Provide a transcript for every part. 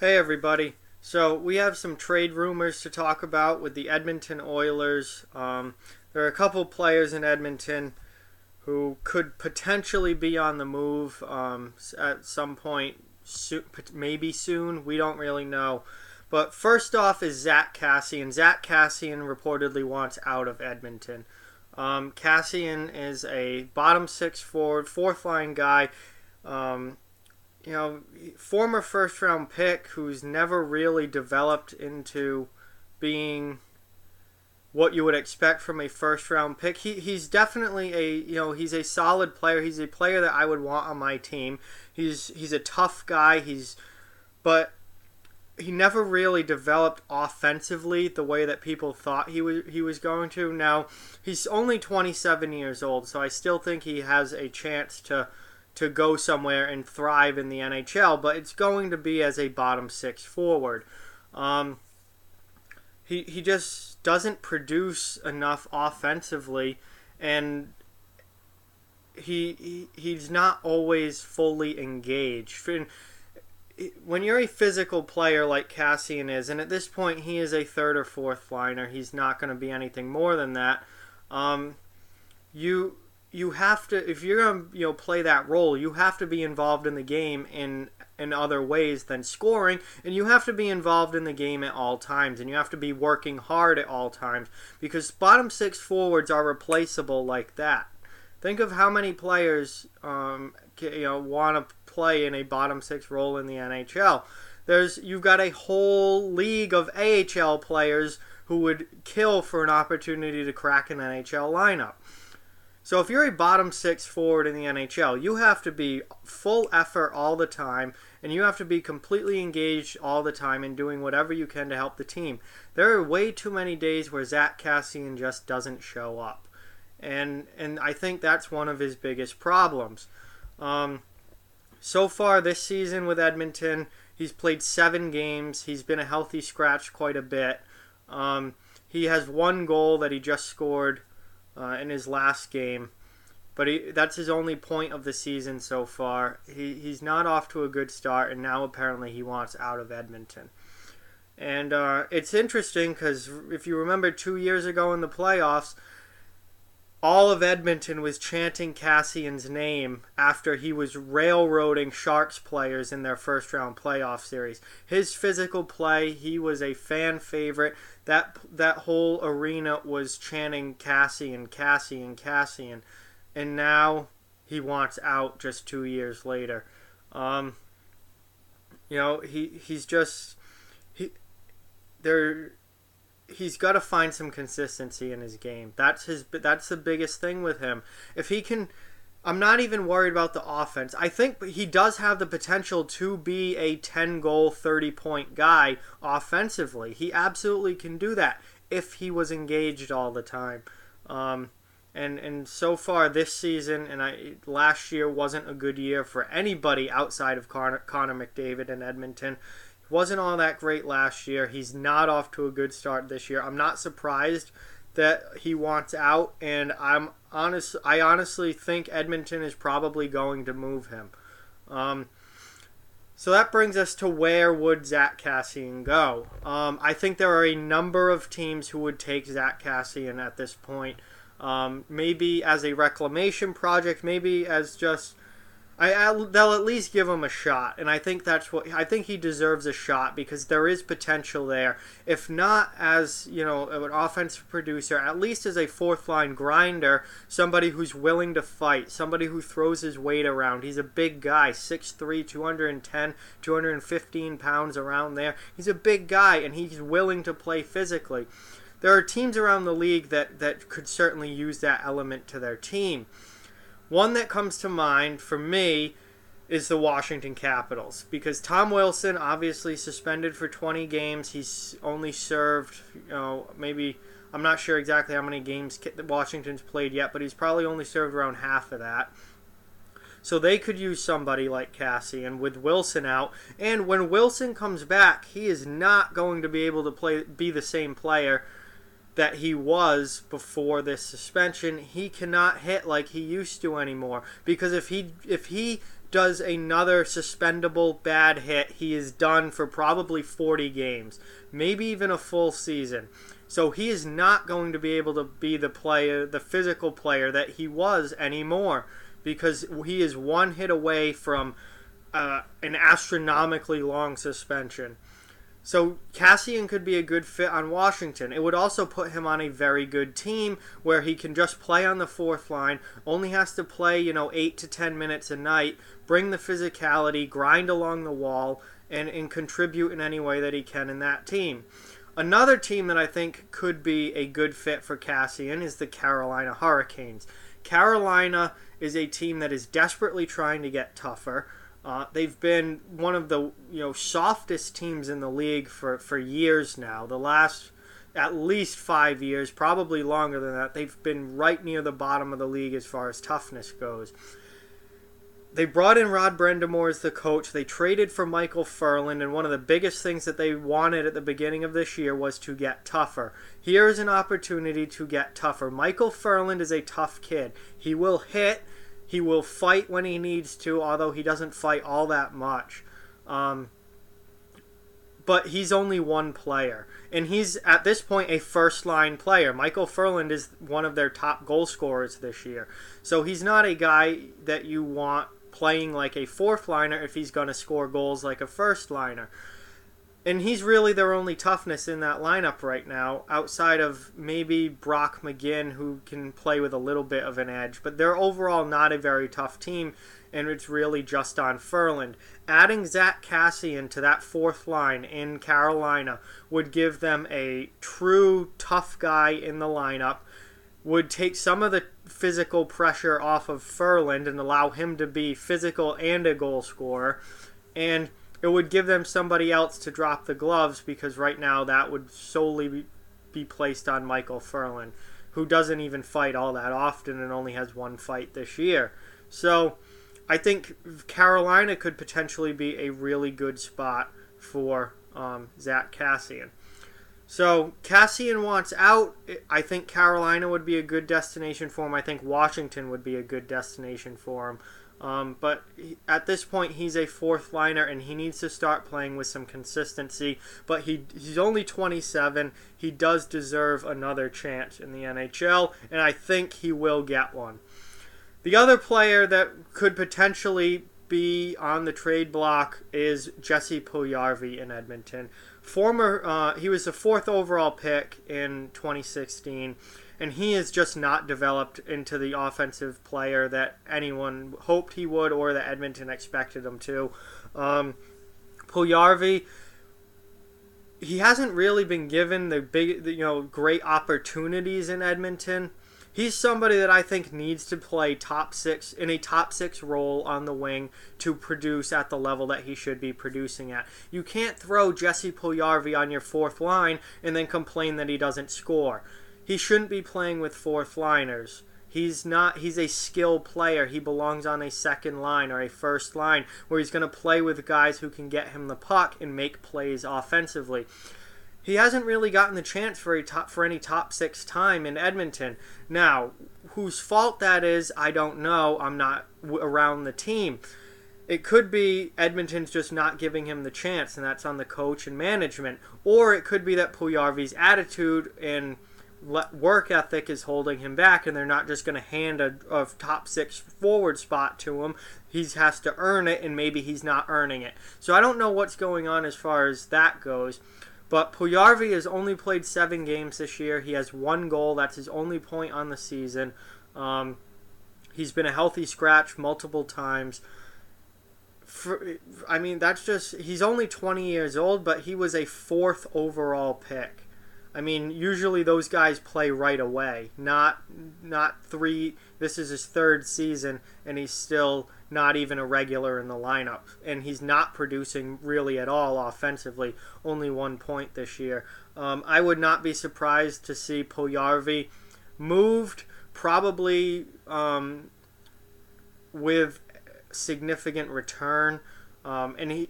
Hey everybody. So we have some trade rumors to talk about with the Edmonton Oilers. There are a couple players in Edmonton who could potentially be on the move at some point, maybe soon. We don't really know. But first off is Zack Kassian. Zack Kassian reportedly wants out of Edmonton. Kassian is a bottom six forward, fourth line guy. Um, Former first round pick who's never really developed into being what you would expect from a first round pick. He's definitely he's a solid player. He's a player that I would want on my team. He's a tough guy. But he never really developed offensively the way that people thought he was going to. Now, he's only 27 years old, so I still think he has a chance to go somewhere and thrive in the NHL, but it's going to be as a bottom six forward. He just doesn't produce enough offensively, and he's not always fully engaged. When you're a physical player like Kassian is, and at this point he is a third or fourth liner, he's not going to be anything more than that. You have to, if you're going to play that role, you have to be involved in the game in other ways than scoring, and you have to be involved in the game at all times, and you have to be working hard at all times, because bottom six forwards are replaceable like that. Think of how many players want to play in a bottom six role in the NHL. You've got a whole league of AHL players who would kill for an opportunity to crack an NHL lineup. So if you're a bottom six forward in the NHL, you have to be full effort all the time, and you have to be completely engaged all the time and doing whatever you can to help the team. There are way too many days where Zack Kassian just doesn't show up. And I think that's one of his biggest problems. So far this season with Edmonton, he's played 7 games. He's been a healthy scratch quite a bit. He has 1 goal that he just scored in his last game, but that's his only point of the season so far. He's not off to a good start, and now apparently he wants out of Edmonton. And it's interesting because if you remember 2 years ago in the playoffs, all of Edmonton was chanting Kassian's name after he was railroading Sharks players in their first round playoff series. His physical play, he was a fan favorite. That whole arena was chanting Kassian, Kassian, Kassian, and now he wants out just 2 years later. He's just he's got to find some consistency in his game. That's the biggest thing with him. If he can, I'm not even worried about the offense. I think he does have the potential to be a 10-goal, 30-point guy offensively. He absolutely can do that if he was engaged all the time. And so far this season, and last year wasn't a good year for anybody outside of Connor McDavid in Edmonton. Wasn't all that great last year. He's not off to a good start this year. I'm not surprised that he wants out, and I honestly think Edmonton is probably going to move him. So that brings us to where would Zack Kassian go? I think there are a number of teams who would take Zack Kassian at this point. Maybe as a reclamation project, maybe as just they'll at least give him a shot, and I think I think he deserves a shot because there is potential there. If not as an offensive producer, at least as a fourth line grinder, somebody who's willing to fight, somebody who throws his weight around. He's a big guy, 6'3", 210, 215 pounds around there. He's a big guy, and he's willing to play physically. There are teams around the league that could certainly use that element to their team. One that comes to mind for me is the Washington Capitals, because Tom Wilson obviously suspended for 20 games. He's only served, maybe, I'm not sure exactly how many games Washington's played yet, but he's probably only served around half of that. So they could use somebody like Kassian with Wilson out, and when Wilson comes back, he is not going to be able to be the same player that he was before this suspension. He cannot hit like he used to anymore, because if he does another suspendable bad hit, he is done for probably 40 games, maybe even a full season. So he is not going to be able to be the player, the physical player that he was anymore, because he is one hit away from an astronomically long suspension. So Kassian could be a good fit on Washington. It would also put him on a very good team where he can just play on the fourth line, only has to play, 8 to 10 minutes a night, bring the physicality, grind along the wall, and contribute in any way that he can in that team. Another team that I think could be a good fit for Kassian is the Carolina Hurricanes. Carolina is a team that is desperately trying to get tougher. They've been one of the softest teams in the league for years now. The last at least 5 years, probably longer than that, they've been right near the bottom of the league as far as toughness goes. They brought in Rod Brind'Amour as the coach. They traded for Michael Ferland, and one of the biggest things that they wanted at the beginning of this year was to get tougher. Here is an opportunity to get tougher. Michael Ferland is a tough kid. He will hit. He will fight when he needs to, although he doesn't fight all that much. But he's only one player. And he's, at this point, a first-line player. Michael Ferland is one of their top goal scorers this year. So he's not a guy that you want playing like a fourth-liner if he's going to score goals like a first-liner. And he's really their only toughness in that lineup right now, outside of maybe Brock McGinn, who can play with a little bit of an edge. But they're overall not a very tough team, and it's really just on Ferland. Adding Zack Kassian to that fourth line in Carolina would give them a true tough guy in the lineup, would take some of the physical pressure off of Ferland and allow him to be physical and a goal scorer, and it would give them somebody else to drop the gloves, because right now that would solely be placed on Michael Ferland, who doesn't even fight all that often and only has one fight this year. So I think Carolina could potentially be a really good spot for Zack Kassian. So Kassian wants out. I think Carolina would be a good destination for him. I think Washington would be a good destination for him. But at this point, he's a fourth liner, and he needs to start playing with some consistency. But he's only 27. He does deserve another chance in the NHL, and I think he will get one. The other player that could potentially be on the trade block is Jesse Puljujarvi in Edmonton. He was the 4th overall pick in 2016. And he has just not developed into the offensive player that anyone hoped he would or that Edmonton expected him to. Puljujarvi, he hasn't really been given the great opportunities in Edmonton. He's somebody that I think needs to play top 6 in a top 6 role on the wing to produce at the level that he should be producing at. You can't throw Jesse Puljujarvi on your fourth line and then complain that he doesn't score. He shouldn't be playing with fourth liners. He's a skill player. He belongs on a second line or a first line where he's going to play with guys who can get him the puck and make plays offensively. He hasn't really gotten the chance for any top 6 time in Edmonton. Now, whose fault that is, I don't know. I'm not around the team. It could be Edmonton's just not giving him the chance, and that's on the coach and management. Or it could be that Puljujarvi's attitude and work ethic is holding him back, and they're not just going to hand a top 6 forward spot to him. He has to earn it, and maybe he's not earning it. So I don't know what's going on as far as that goes. But Puljujarvi has only played 7 games this year. He has 1 goal. That's his only point on the season. He's been a healthy scratch multiple times. He's only 20 years old, but he was a 4th overall pick. I mean, usually those guys play right away, not 3. This is his 3rd season, and he's still not even a regular in the lineup. And he's not producing really at all offensively, only 1 point this year. I would not be surprised to see Puljujarvi moved, probably with significant return. Any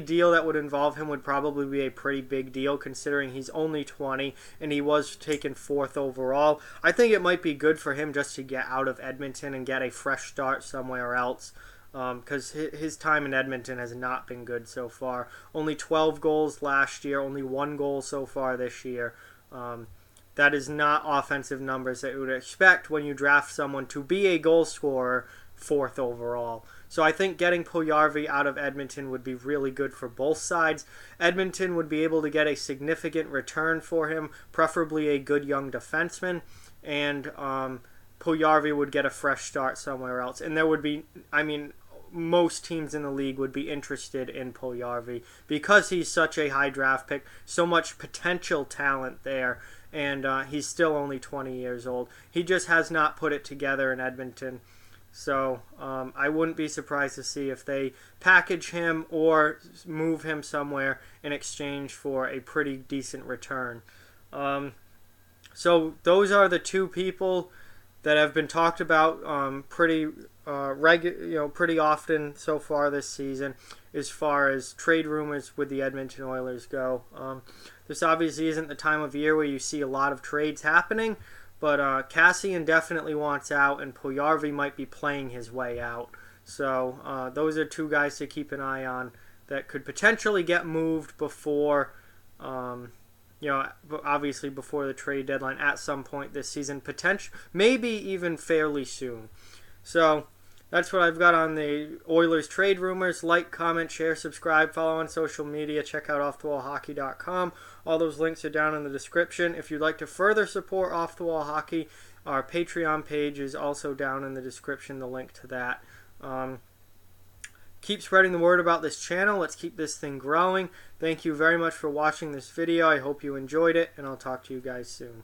deal that would involve him would probably be a pretty big deal, considering he's only 20 and he was taken 4th overall. I think it might be good for him just to get out of Edmonton and get a fresh start somewhere else. because his time in Edmonton has not been good so far. Only 12 goals last year, only 1 goal so far this year. That is not offensive numbers that you would expect when you draft someone to be a goal scorer 4th overall. So I think getting Puljujarvi out of Edmonton would be really good for both sides. Edmonton would be able to get a significant return for him, preferably a good young defenseman, and Puljujarvi would get a fresh start somewhere else. And there would be, I mean, most teams in the league would be interested in Puljujarvi because he's such a high draft pick, so much potential talent there, and he's still only 20 years old. He just has not put it together in Edmonton. So I wouldn't be surprised to see if they package him or move him somewhere in exchange for a pretty decent return. So those are the 2 people that have been talked about pretty often so far this season, as far as trade rumors with the Edmonton Oilers go. This obviously isn't the time of year where you see a lot of trades happening. But Kassian definitely wants out, and Puljujarvi might be playing his way out. So those are 2 guys to keep an eye on that could potentially get moved before, obviously before the trade deadline at some point this season. Maybe even fairly soon. So that's what I've got on the Oilers trade rumors. Like, comment, share, subscribe, follow on social media. Check out offthewallhockey.com. All those links are down in the description. If you'd like to further support Off the Wall Hockey, our Patreon page is also down in the description, the link to that. Keep spreading the word about this channel. Let's keep this thing growing. Thank you very much for watching this video. I hope you enjoyed it, and I'll talk to you guys soon.